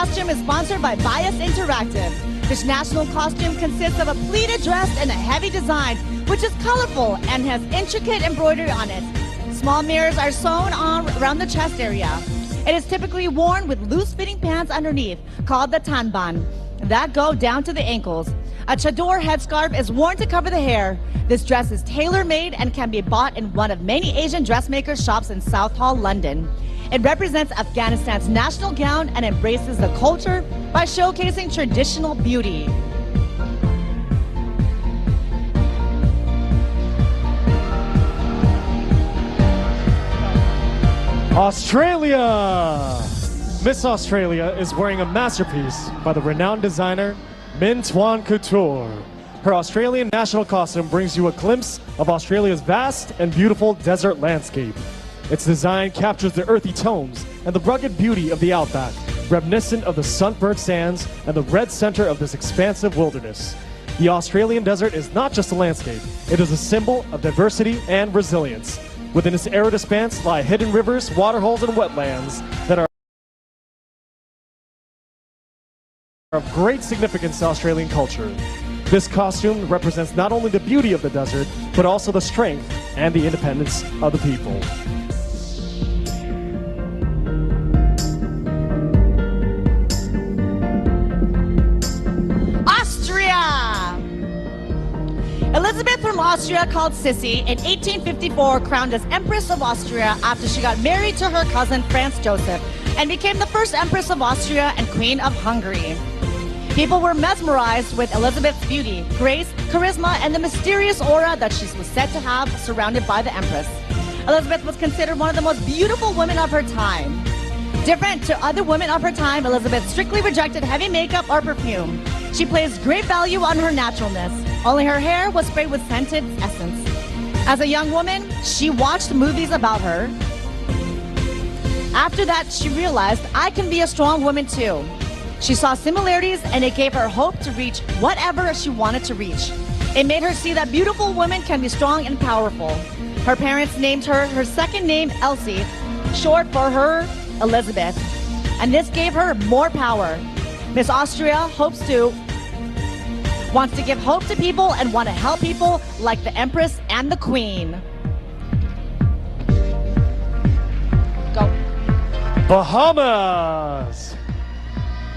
costume is sponsored by Bias Interactive. This national costume consists of a pleated dress and a heavy design, which is colorful and has intricate embroidery on it. Small mirrors are sewn on around the chest area. It is typically worn with loose-fitting pants underneath, called the tanban, that go down to the ankles. A chador headscarf is worn to cover the hair. This dress is tailor-made and can be bought in one of many Asian dressmakers' shops in Southall, London. It represents Afghanistan's national gown and embraces the culture by showcasing traditional beauty. Australia! Miss Australia is wearing a masterpiece by the renowned designer Minh Tuan Couture. Her Australian national costume brings you a glimpse of Australia's vast and beautiful desert landscape. Its design captures the earthy tones and the rugged beauty of the outback, reminiscent of the sun-burnt sands and the red center of this expansive wilderness. The Australian desert is not just a landscape, it is a symbol of diversity and resilience. Within its arid expanse lie hidden rivers, waterholes, and wetlands that are of great significance to Australian culture. This costume represents not only the beauty of the desert, but also the strength and the independence of the people. Elizabeth from Austria, called Sissy, in 1854 crowned as Empress of Austria after she got married to her cousin Franz Joseph and became the first Empress of Austria and Queen of Hungary. People were mesmerized with Elizabeth's beauty, grace, charisma, and the mysterious aura that she was said to have surrounded by the Empress. Elizabeth was considered one of the most beautiful women of her time. Different to other women of her time, Elizabeth strictly rejected heavy makeup or perfume. She placed great value on her naturalness. Only her hair was sprayed with scented essence. As a young woman, she watched movies about her. After that, she realized, I can be a strong woman too. She saw similarities and it gave her hope to reach whatever she wanted to reach. It made her see that beautiful women can be strong and powerful. Her parents named her second name Elsie, short for her Elizabeth, and this gave her more power. Miss Austria wants to give hope to people and want to help people like the Empress and the Queen. Go. Bahamas!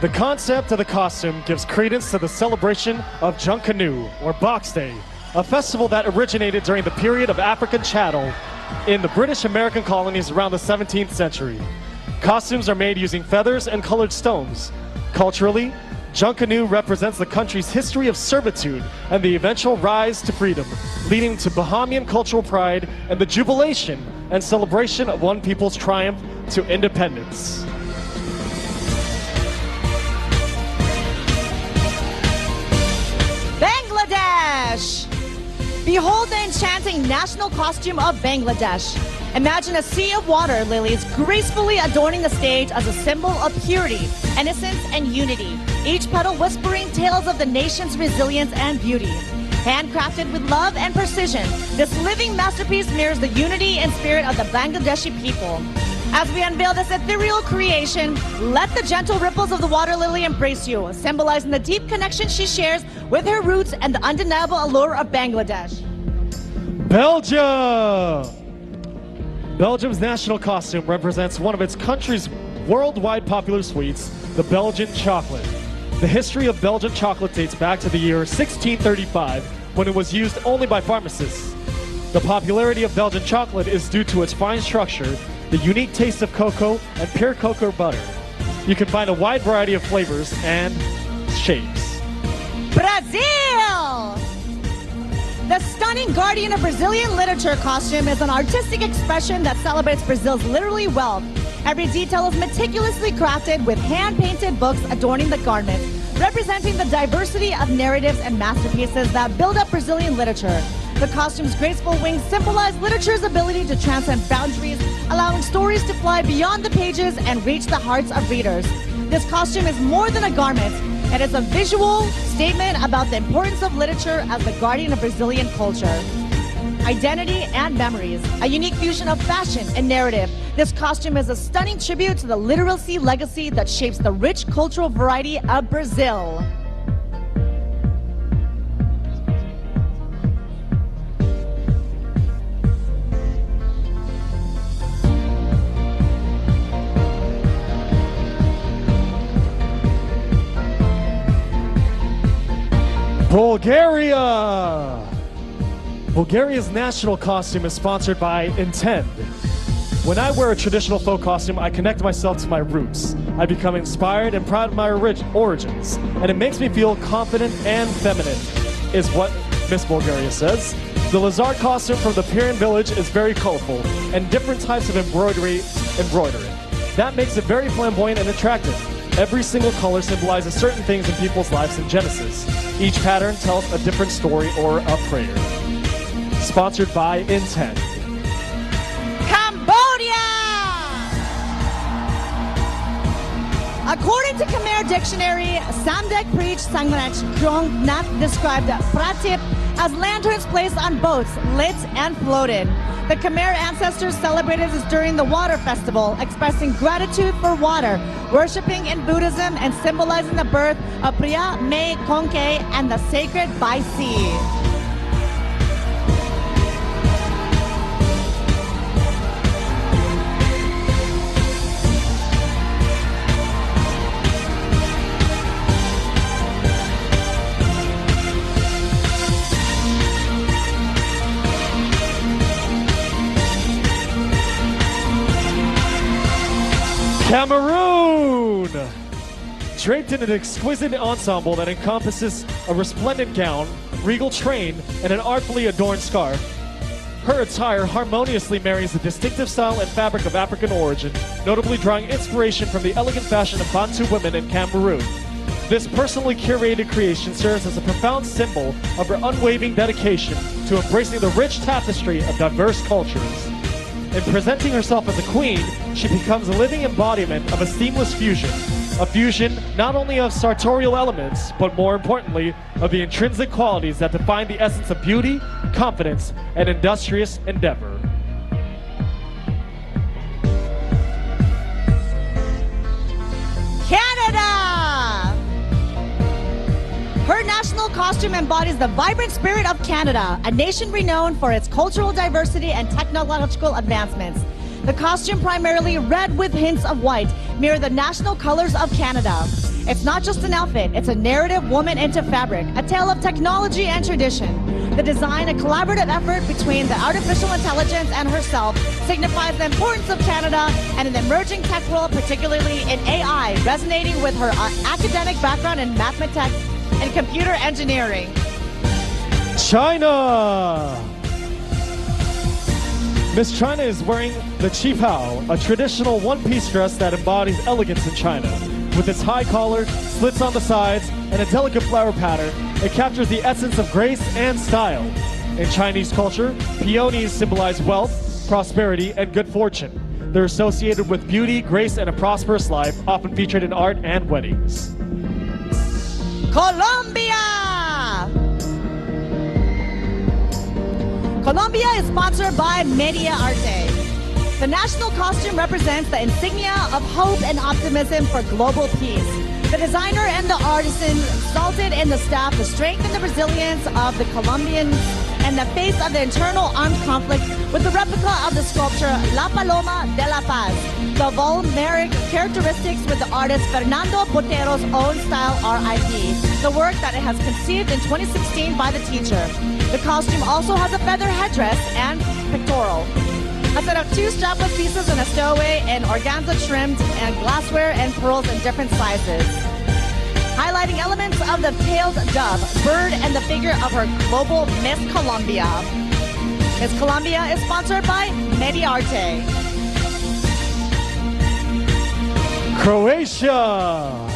The concept of the costume gives credence to the celebration of Junkanoo, or Box Day, a festival that originated during the period of African chattel in the British American colonies around the 17th century. Costumes are made using feathers and colored stones. Culturally, Junkanoo represents the country's history of servitude and the eventual rise to freedom, leading to Bahamian cultural pride and the jubilation and celebration of one people's triumph to independence. Bangladesh! Behold the enchanting national costume of Bangladesh. Imagine a sea of water lilies gracefully adorning the stage as a symbol of purity, innocence, and unity, each petal whispering tales of the nation's resilience and beauty. Handcrafted with love and precision, this living masterpiece mirrors the unity and spirit of the Bangladeshi people. As we unveil this ethereal creation, let the gentle ripples of the water lily embrace you, symbolizing the deep connection she shares with her roots and the undeniable allure of Bangladesh. Belgium! Belgium's national costume represents one of its country's worldwide popular sweets, the Belgian chocolate. The history of Belgian chocolate dates back to the year 1635, when it was used only by pharmacists. The popularity of Belgian chocolate is due to its fine structure, the unique taste of cocoa, and pure cocoa butter. You can find a wide variety of flavors and shapes. Brazil! The stunning guardian of Brazilian literature costume is an artistic expression that celebrates Brazil's literary wealth. Every detail is meticulously crafted with hand-painted books adorning the garment, representing the diversity of narratives and masterpieces that build up Brazilian literature. The costume's graceful wings symbolize literature's ability to transcend boundaries, allowing stories to fly beyond the pages and reach the hearts of readers. This costume is more than a garment. It is a visual statement about the importance of literature as the guardian of Brazilian culture. identity, and memories. A unique fusion of fashion and narrative, this costume is a stunning tribute to the literacy legacy that shapes the rich cultural variety of Brazil. Bulgaria! Bulgaria's national costume is sponsored by Intend. When I wear a traditional folk costume, I connect myself to my roots. I become inspired and proud of my origins, and it makes me feel confident and feminine, is what Miss Bulgaria says. The Lizard costume from the Pirin village is very colorful, and different types of embroidery. That makes it very flamboyant and attractive. Every single color symbolizes certain things in people's lives in Genesis. Each pattern tells a different story or a prayer. Sponsored by Intent. Cambodia! According to Khmer Dictionary, Samdek Preach Sangmanach Krong Nat described Pratip as lanterns placed on boats, lit and floated. The Khmer ancestors celebrated this during the water festival, expressing gratitude for water, worshipping in Buddhism, and symbolizing the birth of Priya Me Konke and the sacred by sea. Cameroon! Draped in an exquisite ensemble that encompasses a resplendent gown, regal train, and an artfully adorned scarf, her attire harmoniously marries the distinctive style and fabric of African origin, notably drawing inspiration from the elegant fashion of Bantu women in Cameroon. This personally curated creation serves as a profound symbol of her unwavering dedication to embracing the rich tapestry of diverse cultures. In presenting herself as a queen, she becomes a living embodiment of a seamless fusion. A fusion not only of sartorial elements, but more importantly, of the intrinsic qualities that define the essence of beauty, confidence, and industrious endeavor. Canada! Her national costume embodies the vibrant spirit of Canada, a nation renowned for its cultural diversity and technological advancements. The costume, primarily red with hints of white, mirror the national colors of Canada. It's not just an outfit, it's a narrative woven into fabric, a tale of technology and tradition. The design, a collaborative effort between the artificial intelligence and herself, signifies the importance of Canada and an emerging tech world, particularly in AI, resonating with her academic background in mathematics and computer engineering. China! Miss China is wearing the qifao, a traditional one-piece dress that embodies elegance in China. With its high collar, slits on the sides, and a delicate flower pattern, it captures the essence of grace and style. In Chinese culture, peonies symbolize wealth, prosperity, and good fortune. They're associated with beauty, grace, and a prosperous life, often featured in art and weddings. Colombia! Colombia is sponsored by Media Arte. The national costume represents the insignia of hope and optimism for global peace. The designer and the artisan exalted in the staff to strengthen the resilience of the Colombians in the face of the internal armed conflict with the replica of the sculpture La Paloma de la Paz. The volumeric characteristics with the artist Fernando Botero's own style RIP, the work that it has conceived in 2016 by the teacher. The costume also has a feather headdress and pectoral. A set of two strapless pieces and a stowaway in organza trimmed and glassware and pearls in different sizes. Highlighting elements of the tailed dove, bird, and the figure of her global Miss Colombia. Miss Colombia is sponsored by Mediarte. Croatia!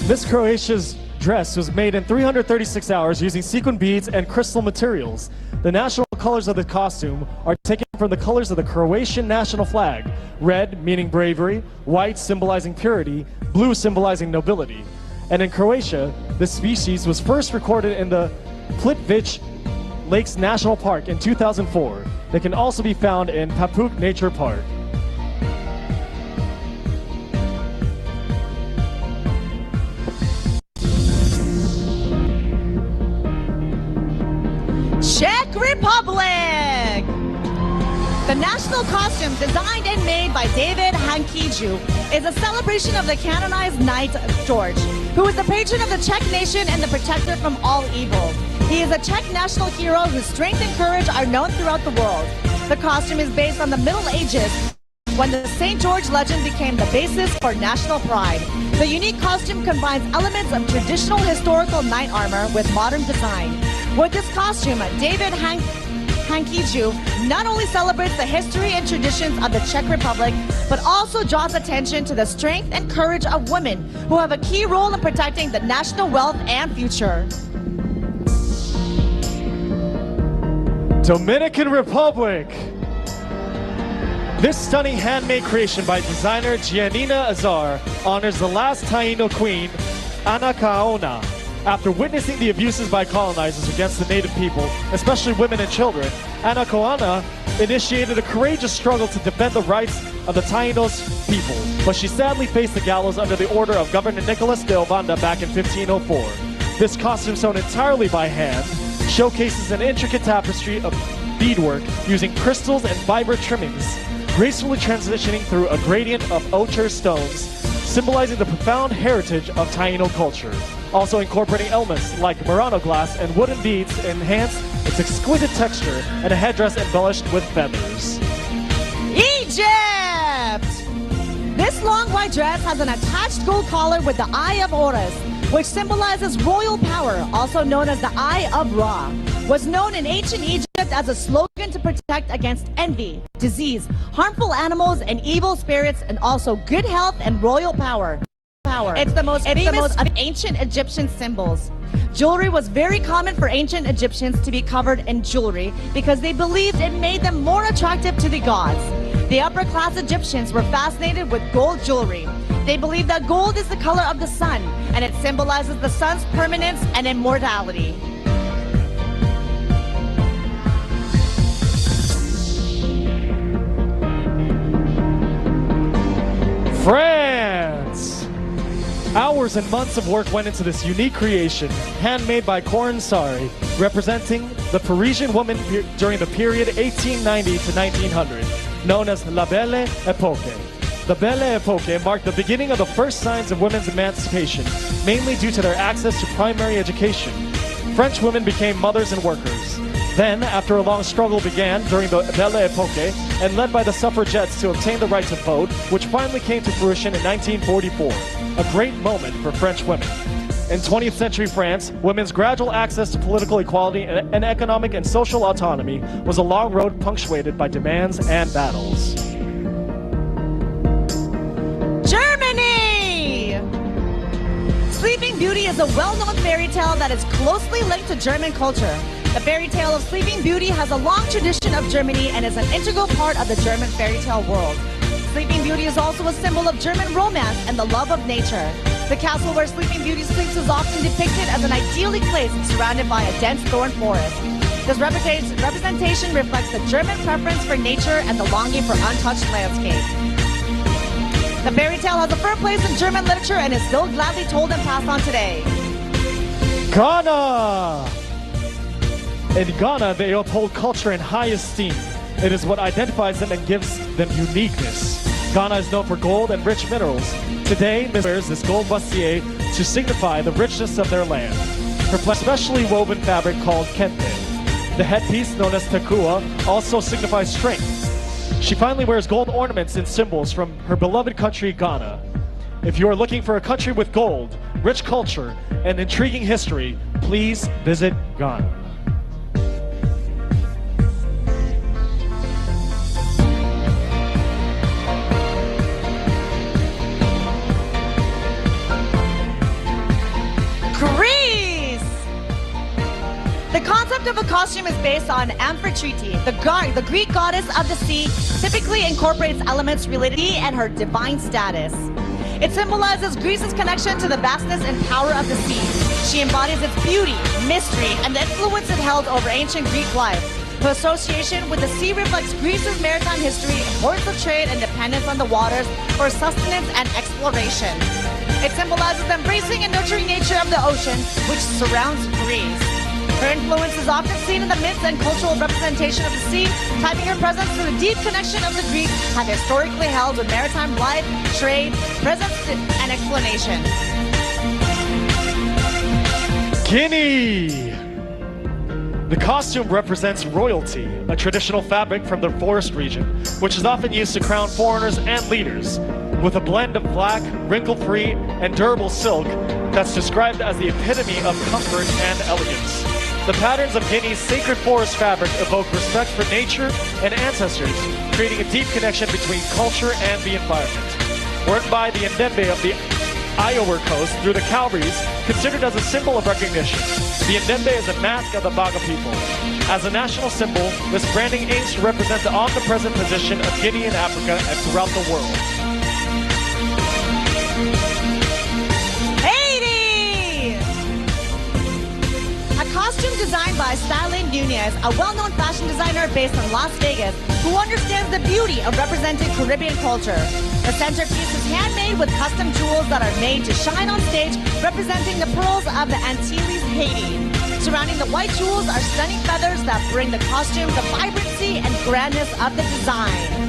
Miss Croatia's dress was made in 336 hours using sequin beads and crystal materials. The national colors of the costume are taken from the colors of the Croatian national flag. Red, meaning bravery, white, symbolizing purity, blue, symbolizing nobility. And in Croatia, this species was first recorded in the Plitvich Lakes National Park in 2004. They can also be found in Papuk Nature Park. Czech Republic! The national costume, designed and made by David Hankiju, is a celebration of the canonized Knight George, who is the patron of the Czech nation and the protector from all evil. He is a Czech national hero whose strength and courage are known throughout the world. The costume is based on the Middle Ages, when the St. George legend became the basis for national pride. The unique costume combines elements of traditional historical knight armor with modern design. With this costume, David Hankiju not only celebrates the history and traditions of the Czech Republic, but also draws attention to the strength and courage of women who have a key role in protecting the national wealth and future. Dominican Republic. This stunning handmade creation by designer Giannina Azar honors the last Taino queen, Anacaona. After witnessing the abuses by colonizers against the native people, especially women and children, Anacaona initiated a courageous struggle to defend the rights of the Taínos people, but she sadly faced the gallows under the order of Governor Nicolas de Ovanda back in 1504. This costume, sewn entirely by hand, showcases an intricate tapestry of beadwork using crystals and vibrant trimmings, gracefully transitioning through a gradient of ochre stones, symbolizing the profound heritage of Taino culture. Also incorporating elements like Murano glass and wooden beads enhance its exquisite texture, and a headdress embellished with feathers. Egypt! This long white dress has an attached gold collar with the Eye of Horus, which symbolizes royal power, also known as the Eye of Ra. Was known in ancient Egypt as a slogan to protect against envy, disease, harmful animals, and evil spirits, and also good health and royal power. It's the most famous of ancient Egyptian symbols. Jewelry was very common for ancient Egyptians to be covered in jewelry because they believed it made them more attractive to the gods. The upper class Egyptians were fascinated with gold jewelry. They believed that gold is the color of the sun, and it symbolizes the sun's permanence and immortality. France! Hours and months of work went into this unique creation, handmade by Corinne Sari, representing the Parisian woman during the period 1890 to 1900, known as La Belle Époque. The Belle Époque marked the beginning of the first signs of women's emancipation, mainly due to their access to primary education. French women became mothers and workers. Then, after a long struggle began during the Belle Époque, and led by the suffragettes to obtain the right to vote, which finally came to fruition in 1944, a great moment for French women. In 20th century France, women's gradual access to political equality and economic and social autonomy was a long road punctuated by demands and battles. Germany! Sleeping Beauty is a well-known fairy tale that is closely linked to German culture. The fairy tale of Sleeping Beauty has a long tradition of Germany and is an integral part of the German fairy tale world. Sleeping Beauty is also a symbol of German romance and the love of nature. The castle where Sleeping Beauty sleeps is often depicted as an idyllic place surrounded by a dense thorn forest. This representation reflects the German preference for nature and the longing for untouched landscape. The fairy tale has a firm place in German literature and is still gladly told and passed on today. Ghana! In Ghana, they uphold culture in high esteem. It is what identifies them and gives them uniqueness. Ghana is known for gold and rich minerals. Today, Miss wears this gold bustier to signify the richness of their land. Her specially woven fabric called kente. The headpiece, known as takua, also signifies strength. She finally wears gold ornaments and symbols from her beloved country, Ghana. If you are looking for a country with gold, rich culture, and intriguing history, please visit Ghana. The concept of a costume is based on Amphitrite, the Greek goddess of the sea, typically incorporates elements related to sea and her divine status. It symbolizes Greece's connection to the vastness and power of the sea. She embodies its beauty, mystery, and the influence it held over ancient Greek life. Her association with the sea reflects Greece's maritime history, importance of trade, and dependence on the waters for sustenance and exploration. It symbolizes the embracing and nurturing nature of the ocean, which surrounds Greece. Her influence is often seen in the myths and cultural representation of the sea, tying her presence to the deep connection of the Greeks had historically held with maritime life, trade, presence, and explanation. Guinea! The costume represents royalty, a traditional fabric from the forest region, which is often used to crown foreigners and leaders, with a blend of black, wrinkle-free, and durable silk that's described as the epitome of comfort and elegance. The patterns of Guinea's sacred forest fabric evoke respect for nature and ancestors, creating a deep connection between culture and the environment. Worn by the Ndembe of the Iowa coast through the Cowries, considered as a symbol of recognition. The Ndembe is a mask of the Baga people. As a national symbol, this branding aims to represent the omnipresent position of Guinea in Africa and throughout the world. Costume designed by Styling Nunez, a well-known fashion designer based in Las Vegas who understands the beauty of representing Caribbean culture. The centerpiece is handmade with custom jewels that are made to shine on stage, representing the pearls of the Antilles, Haiti. Surrounding the white jewels are stunning feathers that bring the costume the vibrancy and grandness of the design.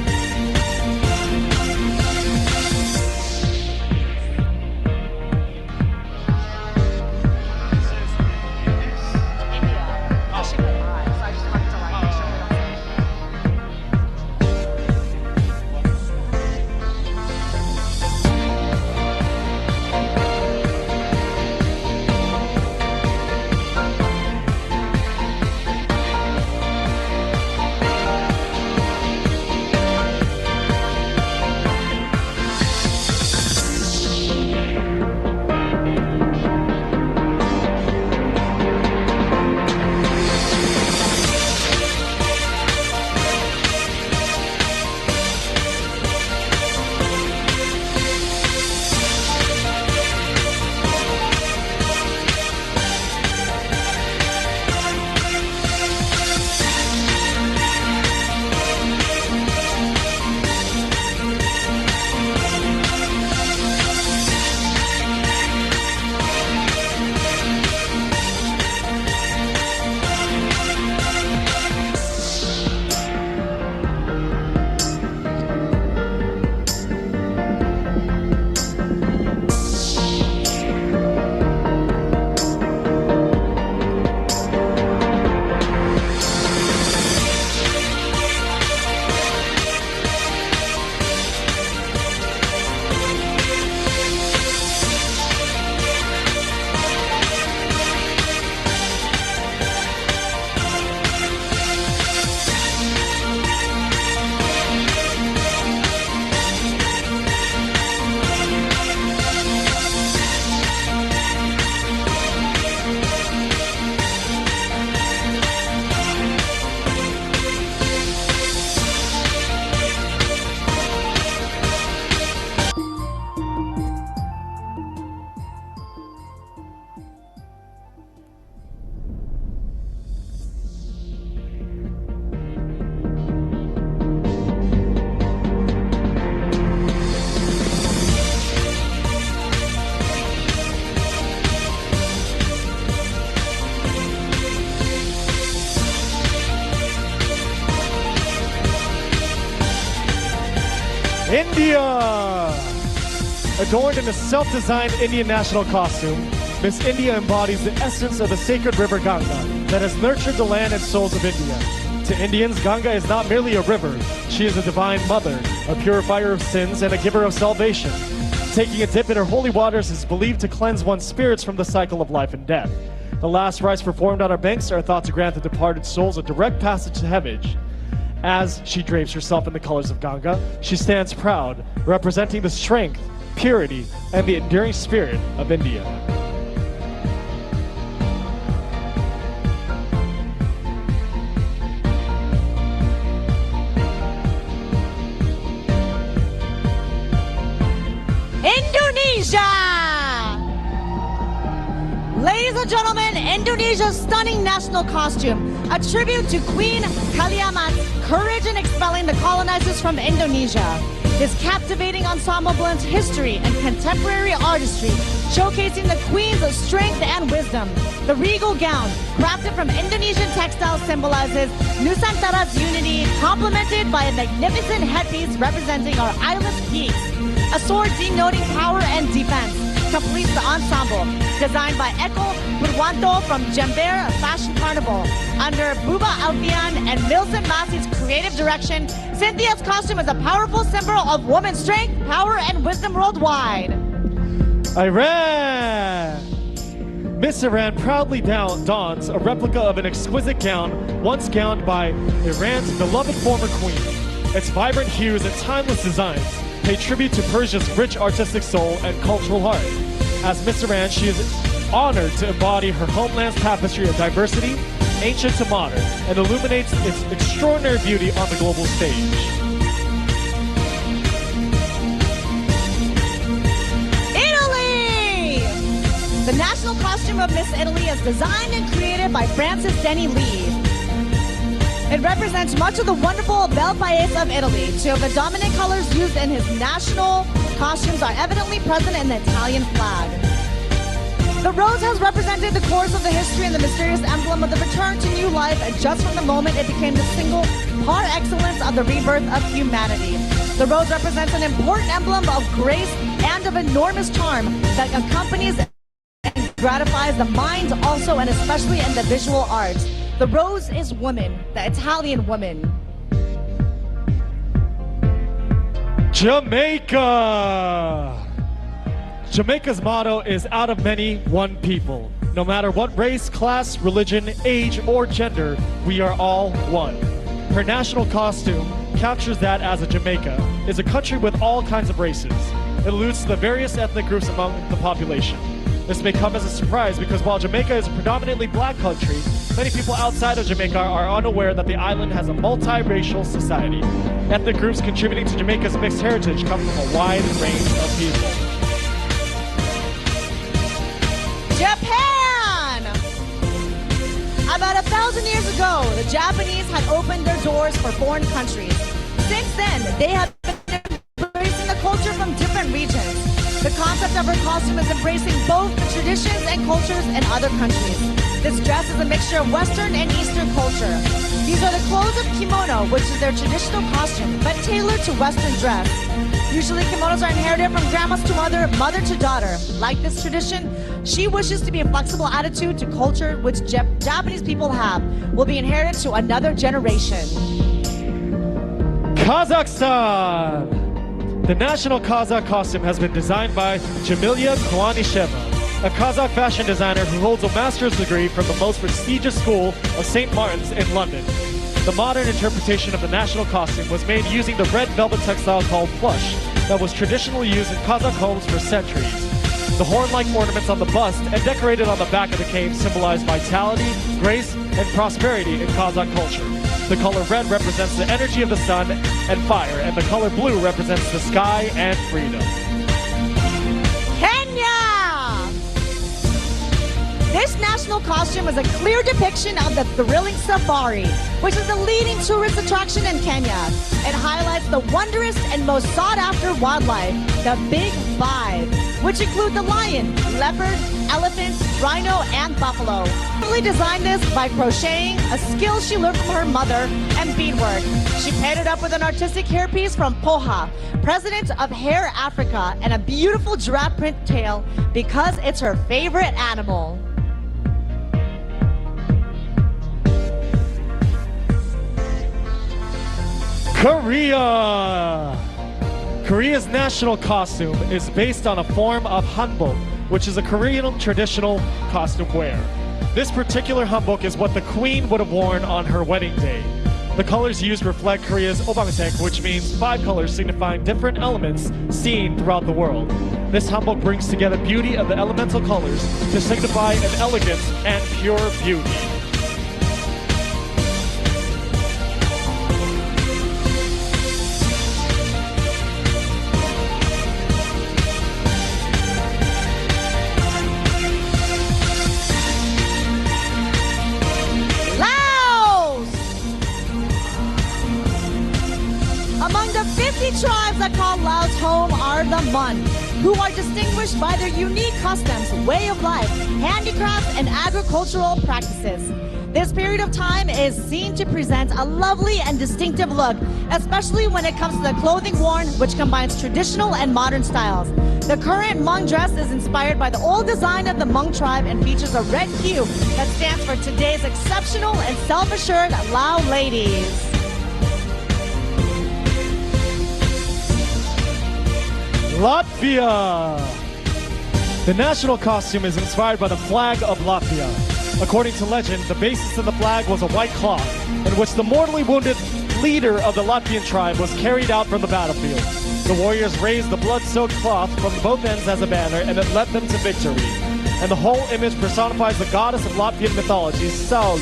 India! Adorned in a self-designed Indian national costume, Miss India embodies the essence of the sacred river Ganga that has nurtured the land and souls of India. To Indians, Ganga is not merely a river. She is a divine mother, a purifier of sins, and a giver of salvation. Taking a dip in her holy waters is believed to cleanse one's spirits from the cycle of life and death. The last rites performed on our banks are thought to grant the departed souls a direct passage to heaven. As she drapes herself in the colors of Ganga, she stands proud, representing the strength, purity, and the enduring spirit of India. Indonesia! Ladies and gentlemen, Indonesia's stunning national costume, a tribute to Queen Kaliamat's courage in expelling the colonizers from Indonesia. This captivating ensemble blends history and contemporary artistry, showcasing the Queen's strength and wisdom. The regal gown, crafted from Indonesian textiles, symbolizes Nusantara's unity, complemented by a magnificent headpiece representing our island's peaks. A sword denoting power and defense completes the ensemble, designed by Eko Purwanto from Jember Fashion Carnival. Under Buba Alfian and Milson Masi's creative direction, Cynthia's costume is a powerful symbol of woman's strength, power, and wisdom worldwide. Iran! Miss Iran proudly dons a replica of an exquisite gown once gowned by Iran's beloved former queen. Its vibrant hues and timeless designs pay tribute to Persia's rich artistic soul and cultural heart. As Miss Iran, she is honored to embody her homeland's tapestry of diversity, ancient to modern, and illuminates its extraordinary beauty on the global stage. Italy! The national costume of Miss Italy is designed and created by Francis Denny Lee. It represents much of the wonderful Bel Paese of Italy. Two of the dominant colors used in his national costumes are evidently present in the Italian flag. The rose has represented the course of the history and the mysterious emblem of the return to new life, and just from the moment it became the single par excellence of the rebirth of humanity. The rose represents an important emblem of grace and of enormous charm that accompanies and gratifies the mind also, and especially in the visual arts. The rose is woman, the Italian woman. Jamaica! Jamaica's motto is out of many, one people. No matter what race, class, religion, age, or gender, we are all one. Her national costume captures that as a Jamaica is a country with all kinds of races. It alludes to the various ethnic groups among the population. This may come as a surprise because while Jamaica is a predominantly black country, many people outside of Jamaica are unaware that the island has a multiracial society. Ethnic groups contributing to Jamaica's mixed heritage come from a wide range of people. Japan! About 1,000 years ago, the Japanese had opened their doors for foreign countries. Since then, they have been embracing the culture from different regions. The concept of her costume is embracing both the traditions and cultures in other countries. This dress is a mixture of Western and Eastern culture. These are the clothes of kimono, which is their traditional costume, but tailored to Western dress. Usually kimonos are inherited from grandmas to mother, mother to daughter. Like this tradition, she wishes to be a flexible attitude to culture which Japanese people have, will be inherited to another generation. Kazakhstan! The national Kazakh costume has been designed by Juvyel Anne, a Kazakh fashion designer who holds a master's degree from the most prestigious school of St. Martin's in London. The modern interpretation of the national costume was made using the red velvet textile called plush that was traditionally used in Kazakh homes for centuries. The horn-like ornaments on the bust and decorated on the back of the cape symbolize vitality, grace, and prosperity in Kazakh culture. The color red represents the energy of the sun and fire, and the color blue represents the sky and freedom. Kenya! This national costume is a clear depiction of the thrilling safari, which is the leading tourist attraction in Kenya. It highlights the wondrous and most sought-after wildlife, the Big Five, which include the lion, leopard, elephant, rhino, and buffalo. She designed this by crocheting, a skill she learned from her mother, and beadwork. She paired it up with an artistic hairpiece from Poha, president of Hair Africa, and a beautiful giraffe print tail because it's her favorite animal. Korea! Korea's national costume is based on a form of hanbok, which is a Korean traditional costume wear. This particular hanbok is what the queen would have worn on her wedding day. The colors used reflect Korea's obangsek, which means 5 colors signifying different elements seen throughout the world. This hanbok brings together beauty of the elemental colors to signify an elegance and pure beauty. the Mun, who are distinguished by their unique customs, way of life, handicrafts, and agricultural practices. This period of time is seen to present a lovely and distinctive look, especially when it comes to the clothing worn, which combines traditional and modern styles. The current Hmong dress is inspired by the old design of the Hmong tribe and features a red hue that stands for today's exceptional and self-assured Lao ladies. Latvia! The national costume is inspired by the flag of Latvia. According to legend, the basis of the flag was a white cloth, in which the mortally wounded leader of the Latvian tribe was carried out from the battlefield. The warriors raised the blood-soaked cloth from both ends as a banner, and it led them to victory. And the whole image personifies the goddess of Latvian mythology, Saule,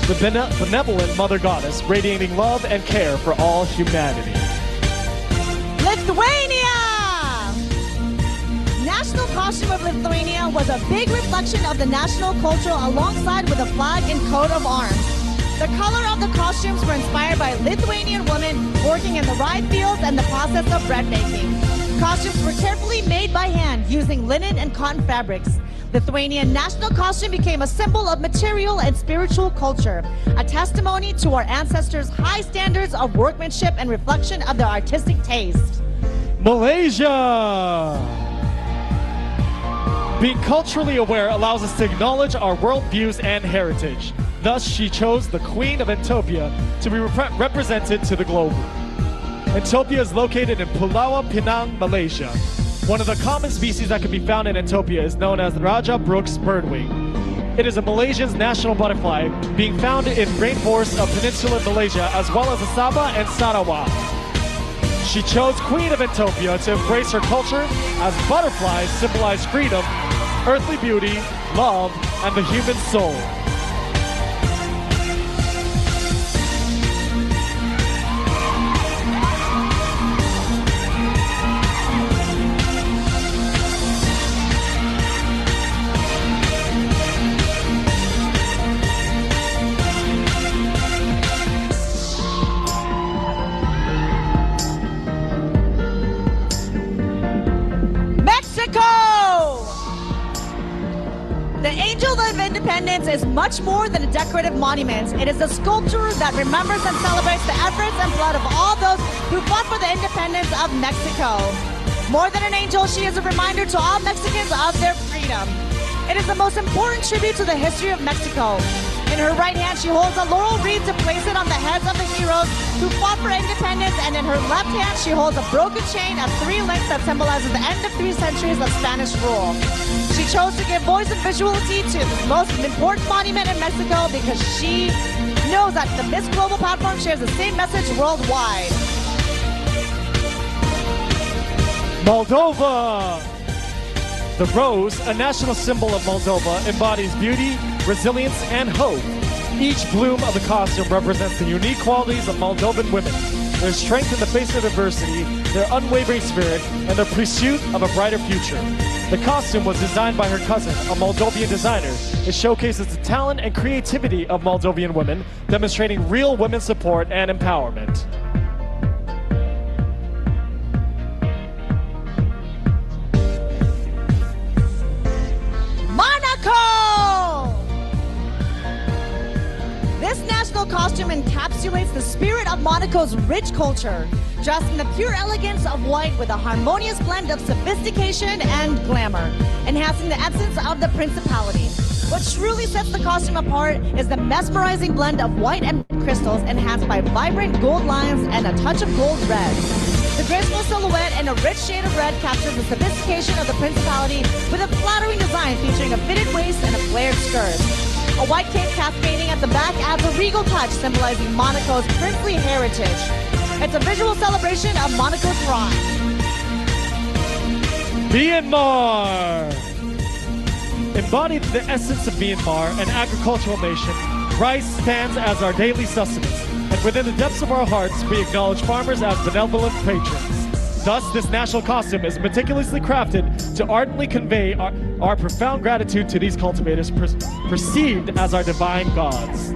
the benevolent mother goddess, radiating love and care for all humanity. Lithuania! National costume of Lithuania was a big reflection of the national culture alongside with the flag and coat of arms. The color of the costumes were inspired by Lithuanian women working in the rye fields and the process of bread making. Costumes were carefully made by hand using linen and cotton fabrics. Lithuanian national costume became a symbol of material and spiritual culture, a testimony to our ancestors' high standards of workmanship and reflection of their artistic taste. Malaysia! Being culturally aware allows us to acknowledge our worldviews and heritage. Thus, she chose the Queen of Ethiopia to be represented to the globe. Ethiopia is located in Pulau Pinang, Malaysia. One of the common species that can be found in Ethiopia is known as Raja Brooks birdwing. It is a Malaysian's national butterfly, being found in rainforests of Peninsular Malaysia as well as the Sabah and Sarawak. She chose Queen of Ethiopia to embrace her culture as butterflies symbolize freedom, earthly beauty, love, and the human soul. The Angel of Independence is much more than a decorative monument. It is a sculpture that remembers and celebrates the efforts and blood of all those who fought for the independence of Mexico. More than an angel, she is a reminder to all Mexicans of their freedom. It is the most important tribute to the history of Mexico. In her right hand, she holds a laurel wreath to place it on the heads of the heroes who fought for independence, and in her left hand, she holds a broken chain of 3 links that symbolizes the end of 3 centuries of Spanish rule. She chose to give voice and visuality to the most important monument in Mexico because she knows that the Miss Global platform shares the same message worldwide. Moldova! The rose, a national symbol of Moldova, embodies beauty, resilience, and hope. Each bloom of the costume represents the unique qualities of Moldovan women, their strength in the face of adversity, their unwavering spirit, and their pursuit of a brighter future. The costume was designed by her cousin, a Moldovan designer. It showcases the talent and creativity of Moldovan women, demonstrating real women support and empowerment. This national costume encapsulates the spirit of Monaco's rich culture, dressed in the pure elegance of white with a harmonious blend of sophistication and glamour, enhancing the essence of the principality. What truly sets the costume apart is the mesmerizing blend of white and crystals enhanced by vibrant gold lines and a touch of gold red. The graceful silhouette in a rich shade of red captures the sophistication of the principality with a flattering design featuring a fitted waist and a flared skirt. A white cape cascading at the back adds a regal touch symbolizing Monaco's princely heritage. It's a visual celebration of Monaco's pride. Myanmar! Embodied the essence of Myanmar, an agricultural nation, rice stands as our daily sustenance, and within the depths of our hearts, we acknowledge farmers as benevolent patrons. Thus, this national costume is meticulously crafted to ardently convey our profound gratitude to these cultivators perceived as our divine gods.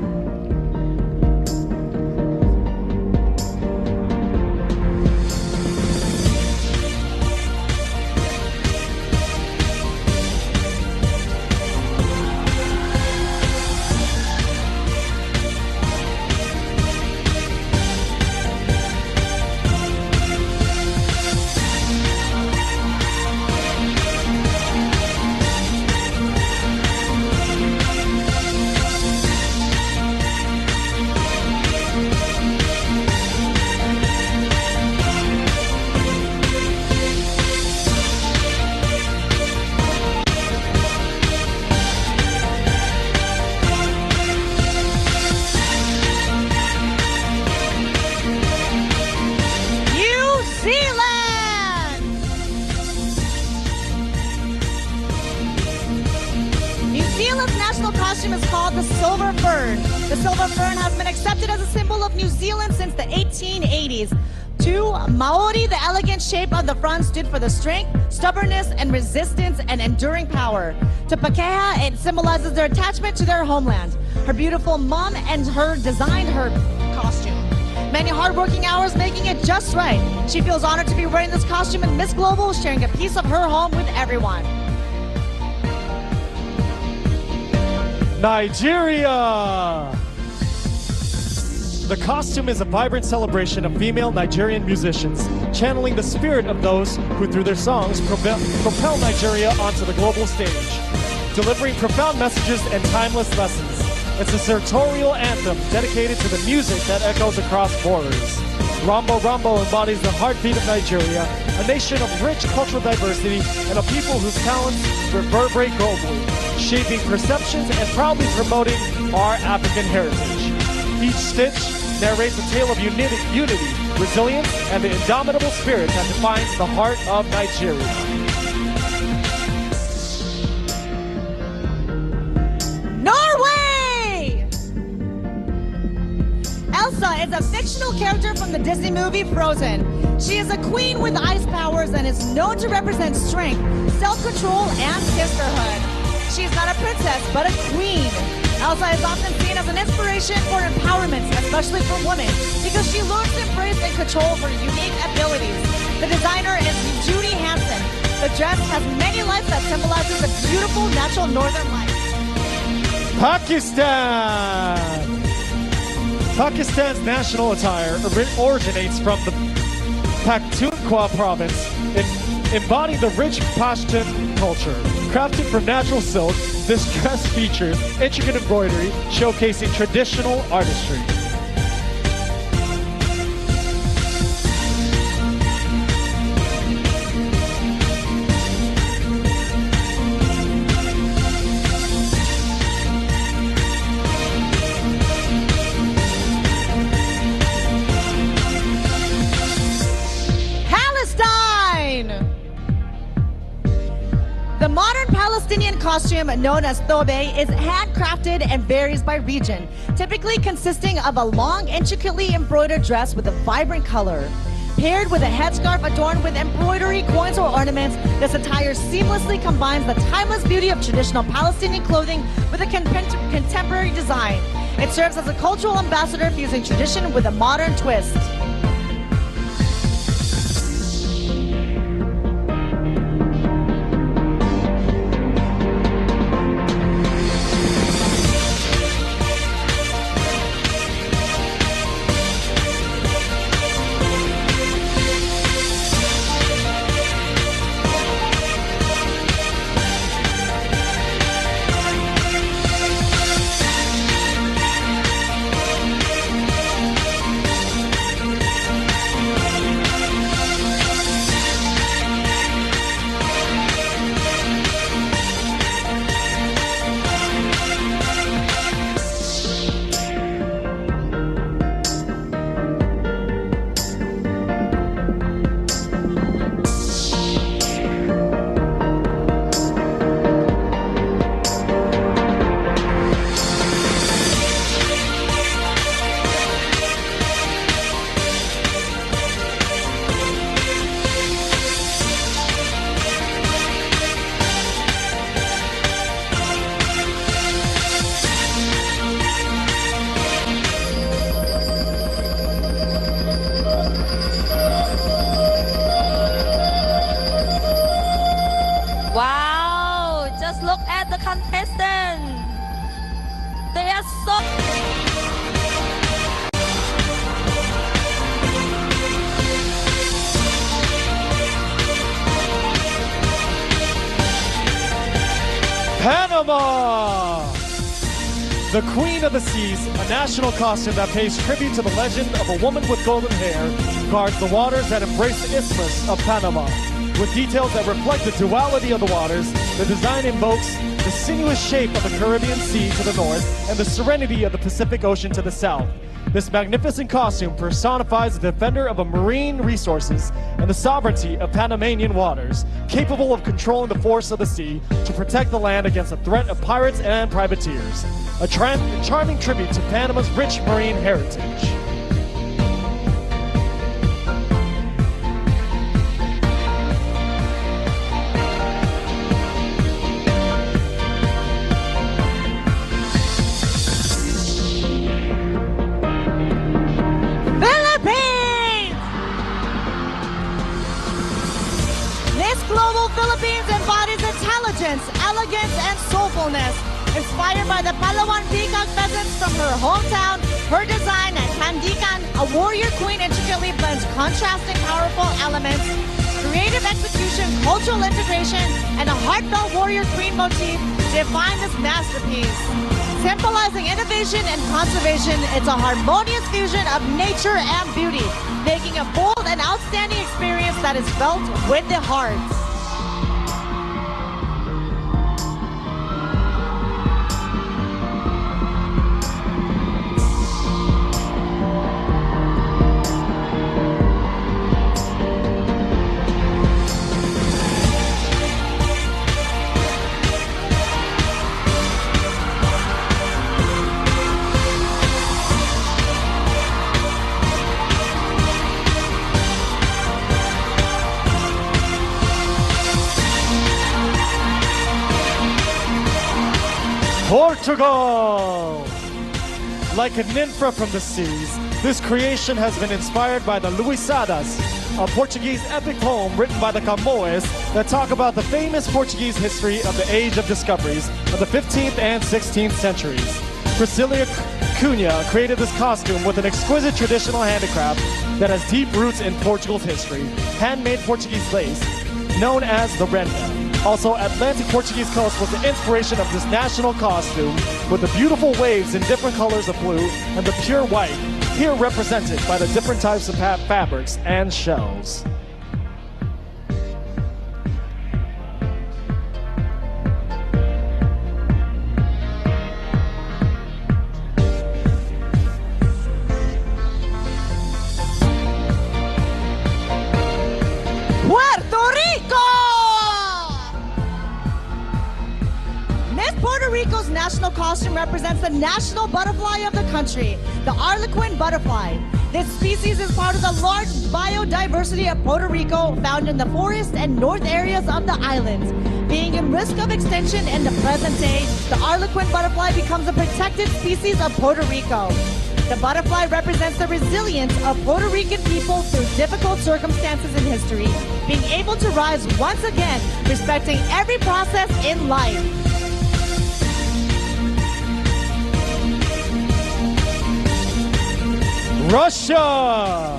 national costume is called the silver fern. The silver fern has been accepted as a symbol of New Zealand since the 1880s. To Maori, the elegant shape of the front stood for the strength, stubbornness, and resistance and enduring power. To Pakeha, it symbolizes their attachment to their homeland. Her beautiful mom and her designed her costume. Many hardworking hours making it just right. She feels honored to be wearing this costume in Miss Global, sharing a piece of her home with everyone. Nigeria! The costume is a vibrant celebration of female Nigerian musicians, channeling the spirit of those who, through their songs, propel Nigeria onto the global stage, delivering profound messages and timeless lessons. It's a sartorial anthem dedicated to the music that echoes across borders. Rambo Rambo embodies the heartbeat of Nigeria, a nation of rich cultural diversity and a people whose talents reverberate globally, shaping perceptions and proudly promoting our African heritage. Each stitch narrates a tale of unity, resilience, and the indomitable spirit that defines the heart of Nigeria. Norway! Elsa is a fictional character from the Disney movie Frozen. She is a queen with ice powers and is known to represent strength, self-control, and sisterhood. She is not a princess, but a queen. Elsa is often seen as an inspiration for empowerment, especially for women, because she learns to embrace and control her unique abilities. The designer is Judy Hansen. The dress has many lights that symbolizes the beautiful natural northern lights. Pakistan! Pakistan's national attire originates from the Pakhtunkhwa province, embodying the rich Pashtun culture. Crafted from natural silk, this dress features intricate embroidery showcasing traditional artistry. The modern Palestinian costume, known as thobe, is handcrafted and varies by region, typically consisting of a long, intricately embroidered dress with a vibrant color. Paired with a headscarf adorned with embroidery, coins, or ornaments, this attire seamlessly combines the timeless beauty of traditional Palestinian clothing with a contemporary design. It serves as a cultural ambassador, fusing tradition with a modern twist. Wow, just look at the contestants. They are so... Panama! The Queen of the Seas, a national costume that pays tribute to the legend of a woman with golden hair, guards the waters that embrace the Isthmus of Panama. With details that reflect the duality of the waters, the design invokes the the sinuous shape of the Caribbean Sea to the north and the serenity of the Pacific Ocean to the south. This magnificent costume personifies the defender of marine resources and the sovereignty of Panamanian waters, capable of controlling the force of the sea to protect the land against the threat of pirates and privateers. A charming tribute to Panama's rich marine heritage. Miss Global Philippines embodies intelligence, elegance, and soulfulness. Inspired by the Palawan peacock pheasants from her hometown, her design at Tandikan, a warrior queen intricately blends contrasting powerful elements, creative execution, cultural integration, and a heartfelt warrior queen motif define this masterpiece. Symbolizing innovation and conservation, it's a harmonious fusion of nature and beauty, making a bold and outstanding experience that is felt with the heart. Portugal! Like a nympha from the seas, this creation has been inspired by the Luisadas, a Portuguese epic poem written by the Camões that talk about the famous Portuguese history of the Age of Discoveries of the 15th and 16th centuries. Priscilla Cunha created this costume with an exquisite traditional handicraft that has deep roots in Portugal's history, handmade Portuguese lace, known as the renda. Also, Atlantic Portuguese coast was the inspiration of this national costume with the beautiful waves in different colors of blue and the pure white, here represented by the different types of fabrics and shells. Puerto Rico! Puerto Rico's national costume represents the national butterfly of the country, the Harlequin butterfly. This species is part of the large biodiversity of Puerto Rico, found in the forest and north areas of the islands. Being in risk of extinction in the present day, the Harlequin butterfly becomes a protected species of Puerto Rico. The butterfly represents the resilience of Puerto Rican people through difficult circumstances in history, being able to rise once again, respecting every process in life. Russia!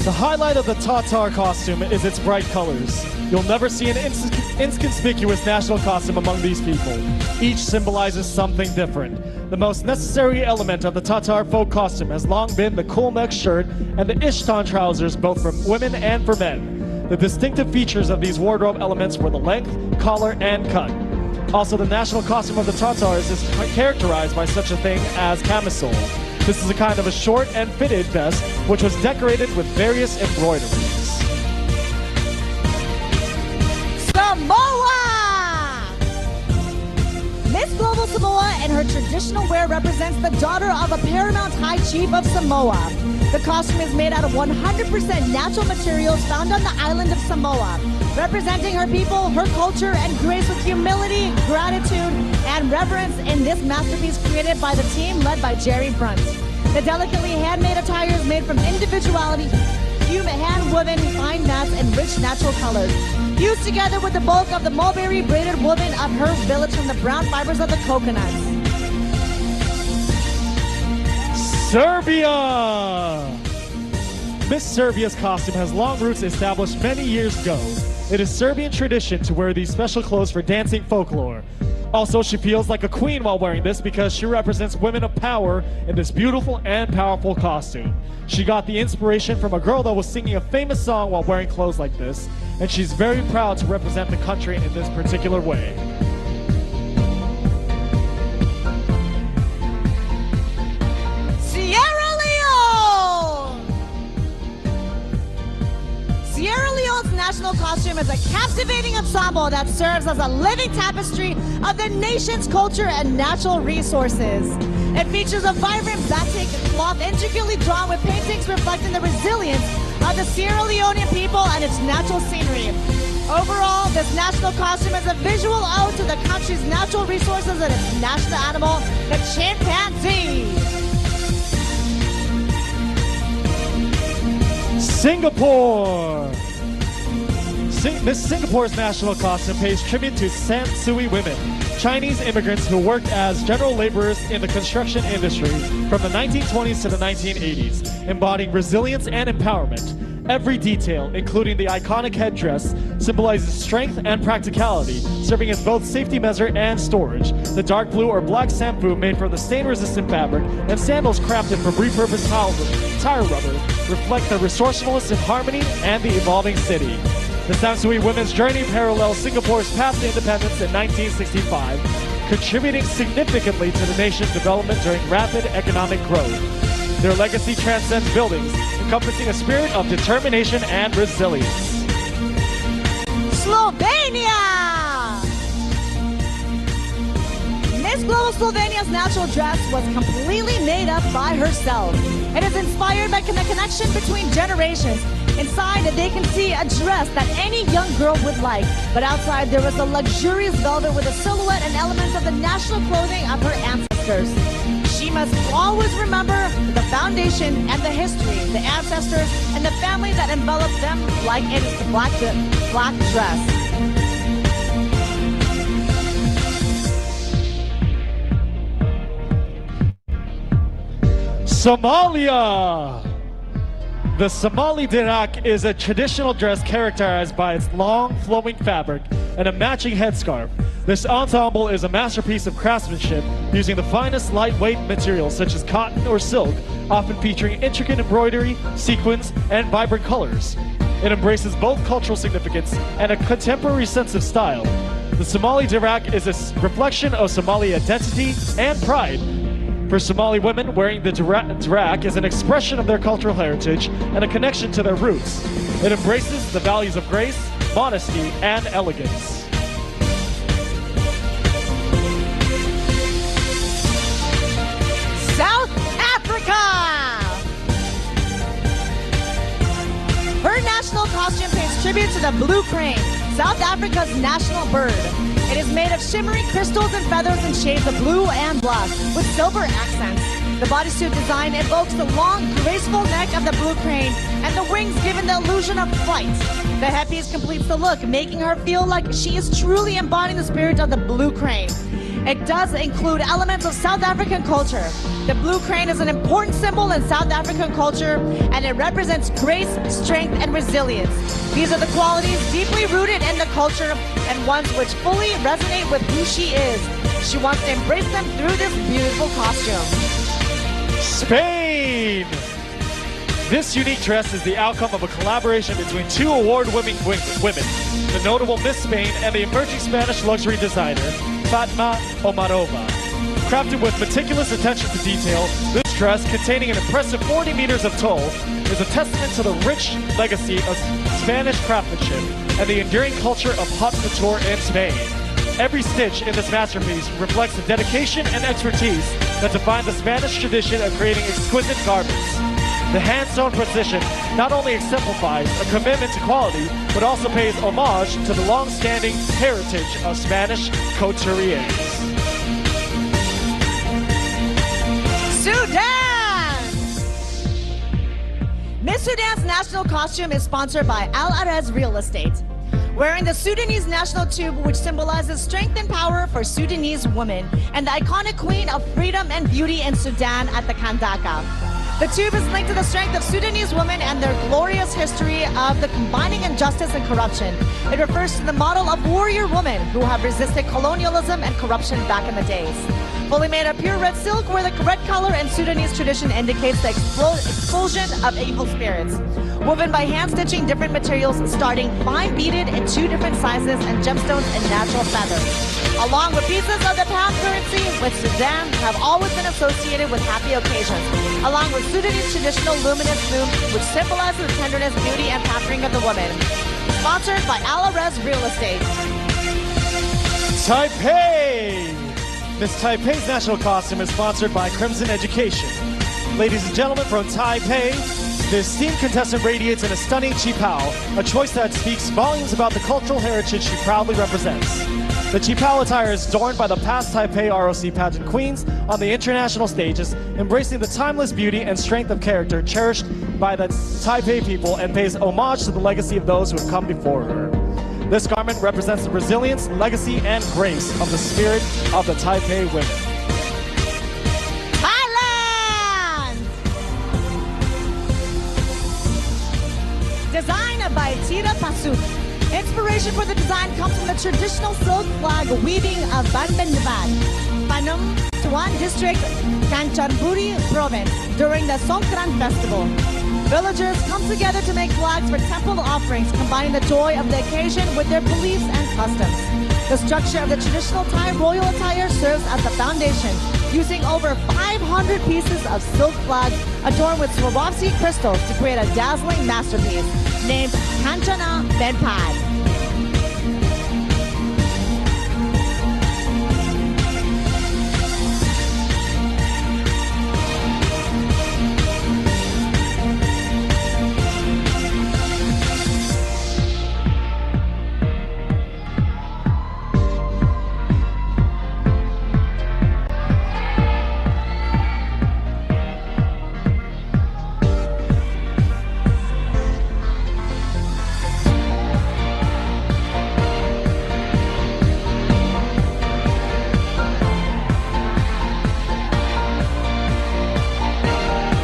The highlight of the Tatar costume is its bright colors. You'll never see an inconspicuous national costume among these people. Each symbolizes something different. The most necessary element of the Tatar folk costume has long been the kulmek shirt and the ishtan trousers, both for women and for men. The distinctive features of these wardrobe elements were the length, collar, and cut. Also, the national costume of the Tatars is characterized by such a thing as camisole. This is a kind of a short and fitted vest, which was decorated with various embroideries. Samoa! Miss Global Samoa and her traditional wear represents the daughter of a paramount high chief of Samoa. The costume is made out of 100% natural materials found on the island of Samoa, representing her people, her culture, and grace with humility, gratitude, and reverence in this masterpiece created by the team led by Jerry Brunt. The delicately handmade attire is made from individuality, hand-woven fine mats, and rich natural colors, fused together with the bulk of the mulberry braided woven of her village from the brown fibers of the coconuts. Serbia! Miss Serbia's costume has long roots established many years ago. It is Serbian tradition to wear these special clothes for dancing folklore. Also, she feels like a queen while wearing this because she represents women of power in this beautiful and powerful costume. She got the inspiration from a girl that was singing a famous song while wearing clothes like this, and she's very proud to represent the country in this particular way. is a captivating ensemble that serves as a living tapestry of the nation's culture and natural resources. It features a vibrant batik cloth intricately drawn with paintings reflecting the resilience of the Sierra Leonean people and its natural scenery. Overall, this national costume is a visual ode to the country's natural resources and its national animal, the chimpanzee. Singapore! Miss Singapore's national costume pays tribute to San Sui women, Chinese immigrants who worked as general laborers in the construction industry from the 1920s to the 1980s, embodying resilience and empowerment. Every detail, including the iconic headdress, symbolizes strength and practicality, serving as both safety measure and storage. The dark blue or black sampu made from the stain-resistant fabric and sandals crafted from repurposed tire rubber reflect the resourcefulness and harmony and the evolving city. The Samsui women's journey parallels Singapore's path to independence in 1965, contributing significantly to the nation's development during rapid economic growth. Their legacy transcends buildings, encompassing a spirit of determination and resilience. Slovenia! Miss Global Slovenia's natural dress was completely made up by herself. It is inspired by the connection between generations. Inside, they can see a dress that any young girl would like, but outside there was a luxurious velvet with a silhouette and elements of the national clothing of her ancestors. She must always remember the foundation and the history, the ancestors, and the family that enveloped them like it is the black dress. Somalia! The Somali dirak is a traditional dress characterized by its long, flowing fabric and a matching headscarf. This ensemble is a masterpiece of craftsmanship using the finest lightweight materials such as cotton or silk, often featuring intricate embroidery, sequins, and vibrant colors. It embraces both cultural significance and a contemporary sense of style. The Somali dirak is a reflection of Somali identity and pride. For Somali women, wearing the dirak is an expression of their cultural heritage and a connection to their roots. It embraces the values of grace, modesty, and elegance. South Africa! Her national costume pays tribute to the blue crane, South Africa's national bird. It is made of shimmering crystals and feathers in shades of blue and black, with silver accents. The bodysuit design evokes the long, graceful neck of the blue crane, and the wings giving the illusion of flight. The headpiece completes the look, making her feel like she is truly embodying the spirit of the blue crane. It does include elements of South African culture. The blue crane is an important symbol in South African culture, and it represents grace, strength, and resilience. These are the qualities deeply rooted in the culture and ones which fully resonate with who she is. She wants to embrace them through this beautiful costume. Spain! This unique dress is the outcome of a collaboration between two award-winning women, the notable Miss Spain and the emerging Spanish luxury designer, Fatma Omarova. Crafted with meticulous attention to detail, this dress, containing an impressive 40 meters of tulle, is a testament to the rich legacy of Spanish craftsmanship and the enduring culture of haute couture in Spain. Every stitch in this masterpiece reflects the dedication and expertise that define the Spanish tradition of creating exquisite garments. The hand-sewn precision not only exemplifies a commitment to quality, but also pays homage to the long-standing heritage of Spanish couturiers. Sudan! Miss Sudan's national costume is sponsored by Al Arez Real Estate. Wearing the Sudanese national tube, which symbolizes strength and power for Sudanese women, and the iconic queen of freedom and beauty in Sudan at the Kandaka. The tube is linked to the strength of Sudanese women and their glorious history of the combining injustice and corruption. It refers to the model of warrior women who have resisted colonialism and corruption back in the days. Fully made of pure red silk, where the red color in Sudanese tradition indicates the expulsion of evil spirits. Woven by hand stitching different materials, starting fine beaded in 2 different sizes and gemstones and natural feathers. Along with pieces of the pound currency, with Sudan have always been associated with happy occasions, along with Sudanese traditional luminous loom, which symbolizes the tenderness, beauty, and pampering of the woman. sponsored by Alares Real Estate. Taipei! Miss Taipei's national costume is sponsored by Crimson Education. Ladies and gentlemen, from Taipei, the esteemed contestant radiates in a stunning qipao, a choice that speaks volumes about the cultural heritage she proudly represents. The qipao attire is adorned by the past Taipei ROC pageant queens on the international stages, embracing the timeless beauty and strength of character cherished by the Taipei people and pays homage to the legacy of those who have come before her. This garment represents the resilience, legacy, and grace of the spirit of the Taipei women. Thailand! Designed by Tira Pasuk. Inspiration for the design comes from the traditional silk flag weaving of Banbandabat, Panum, Tuan District, Kanchanburi Province during the Songkran Festival. Villagers come together to make flags for temple offerings, combining the joy of the occasion with their beliefs and customs. The structure of the traditional Thai royal attire serves as the foundation, using over 500 pieces of silk flag adorned with Swarovski crystals to create a dazzling masterpiece named Kanchana Benpad.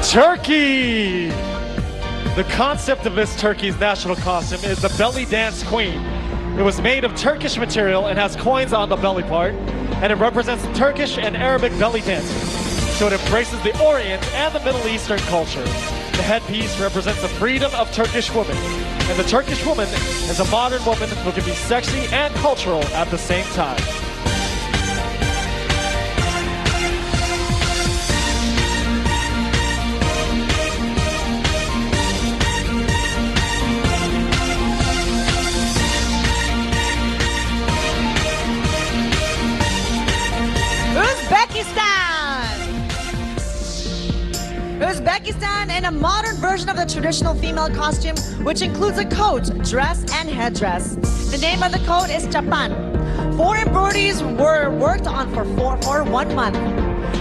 Turkey! The concept of Miss Turkey's national costume is the belly dance queen. It was made of Turkish material and has coins on the belly part, and it represents the Turkish and Arabic belly dancers. So it embraces the Orient and the Middle Eastern culture. The headpiece represents the freedom of Turkish women, and the Turkish woman is a modern woman who can be sexy and cultural at the same time. Uzbekistan in a modern version of the traditional female costume, which includes a coat, dress, and headdress. The name of the coat is chapan. 4 embroideries were worked on for 1 month.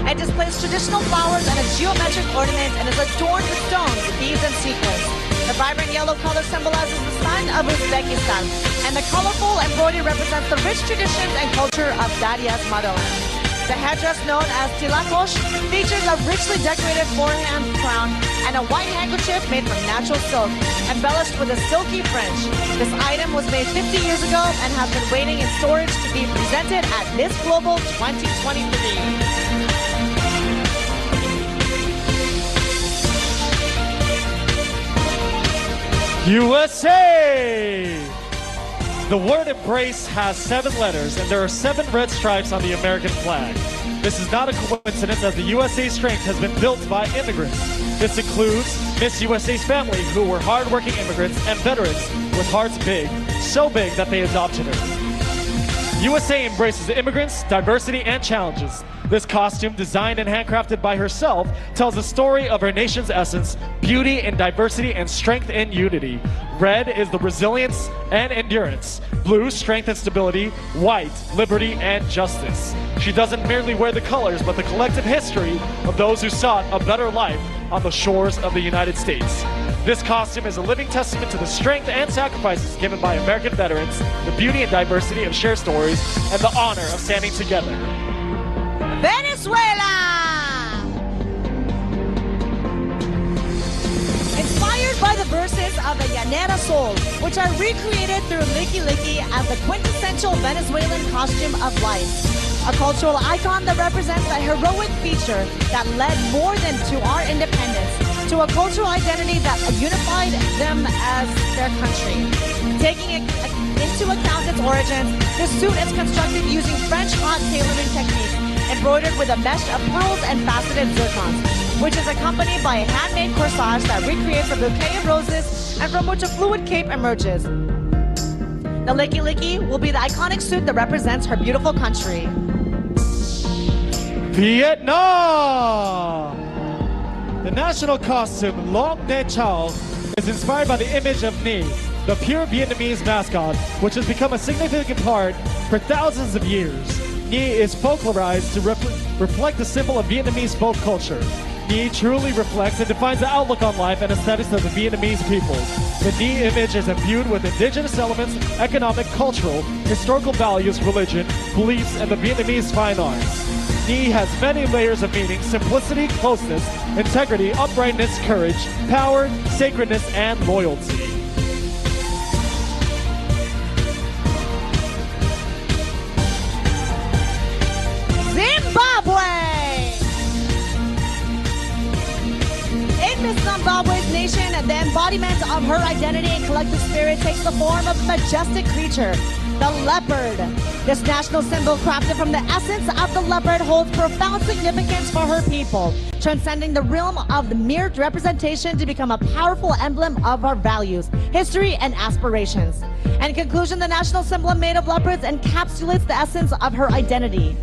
It displays traditional flowers and a geometric ornament and is adorned with stones, beads, and sequins. The vibrant yellow color symbolizes the sun of Uzbekistan, and the colorful embroidery represents the rich traditions and culture of Dadia's motherland. The headdress, known as tilakosh, features a richly decorated forehand crown and a white handkerchief made from natural silk, embellished with a silky fringe. This item was made 50 years ago and has been waiting in storage to be presented at Miss Global 2023. USA! The word embrace has 7 letters, and there are 7 red stripes on the American flag. This is not a coincidence, as the USA's strength has been built by immigrants. This includes Miss USA's family, who were hardworking immigrants and veterans with hearts big, so big that they adopted her. USA embraces immigrants, diversity, and challenges. This costume, designed and handcrafted by herself, tells the story of her nation's essence, beauty in diversity, and strength in unity. Red is the resilience and endurance. Blue, strength and stability. White, liberty and justice. She doesn't merely wear the colors, but the collective history of those who sought a better life on the shores of the United States. This costume is a living testament to the strength and sacrifices given by American veterans, the beauty and diversity of shared stories, and the honor of standing together. Venezuela! Inspired by the verses of the Llanera Soul, which are recreated through Liki Liki as the quintessential Venezuelan costume of life. A cultural icon that represents a heroic feature that led more than to our independence, to a cultural identity that unified them as their country. Taking into account its origins, this suit is constructed using French hot tailoring techniques, embroidered with a mesh of pearls and faceted zircons, which is accompanied by a handmade corsage that recreates a bouquet of roses and from which a fluid cape emerges. The Licky Licky will be the iconic suit that represents her beautiful country. Vietnam! The national costume, Long Ne Chao, is inspired by the image of Nhi, the pure Vietnamese mascot, which has become a significant part for thousands of years. Nhi is folklorized to reflect the symbol of Vietnamese folk culture. Nhi truly reflects and defines the outlook on life and aesthetics of the Vietnamese people. The Nhi image is imbued with indigenous elements, economic, cultural, historical values, religion, beliefs, and the Vietnamese fine arts. Nhi has many layers of meaning: simplicity, closeness, integrity, uprightness, courage, power, sacredness, and loyalty. In Miss Zimbabwe's nation, the embodiment of her identity and collective spirit takes the form of a majestic creature, the leopard. This national symbol, crafted from the essence of the leopard, holds profound significance for her people, transcending the realm of the mere representation to become a powerful emblem of our values, history, and aspirations. In conclusion, the national symbol made of leopards encapsulates the essence of her identity.